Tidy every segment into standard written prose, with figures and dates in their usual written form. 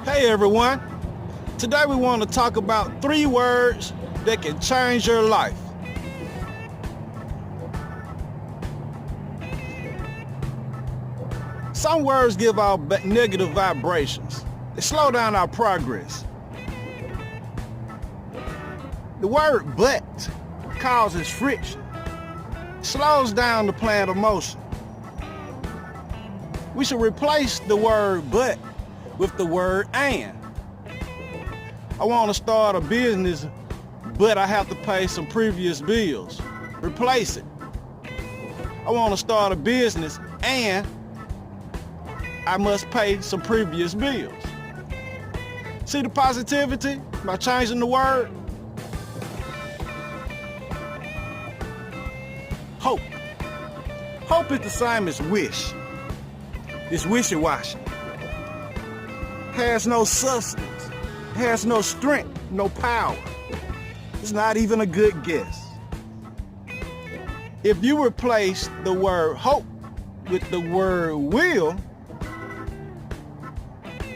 Hey everyone, today we want to talk about 3 words that can change your life. Some words give out negative vibrations. They slow down our progress. The word but causes friction, slows down the plan of motion. We should replace the word but with the word and. I want to start a business, but I have to pay some previous bills. Replace it. I want to start a business and I must pay some previous bills. See the positivity by changing the word? Hope. Hope is the same as wish. It's wishy-washy. Has no substance, has no strength, no power. It's not even a good guess. If you replace the word hope with the word will,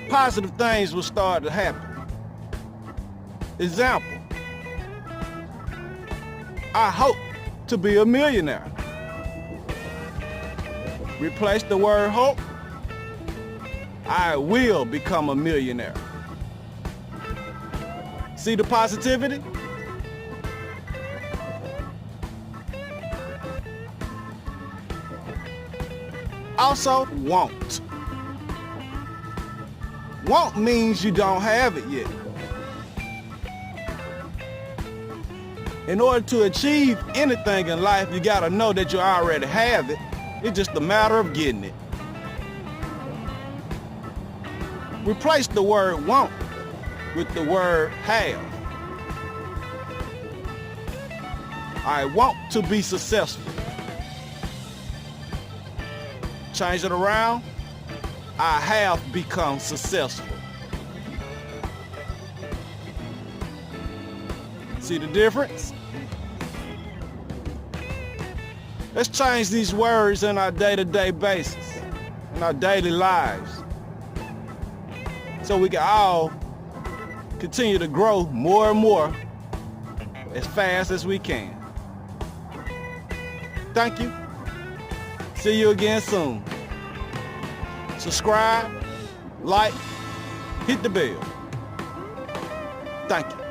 positive things will start to happen. Example, I hope to be a millionaire. Replace the word hope, I will become a millionaire. See the positivity? Also, want. Want means you don't have it yet. In order to achieve anything in life, you gotta know that you already have it. It's just a matter of getting it. Replace the word want with the word have. I want to be successful. Change it around. I have become successful. See the difference? Let's change these words in our day-to-day basis, in our daily lives, so we can all continue to grow more and more as fast as we can. Thank you. See you again soon. Subscribe, like, hit the bell. Thank you.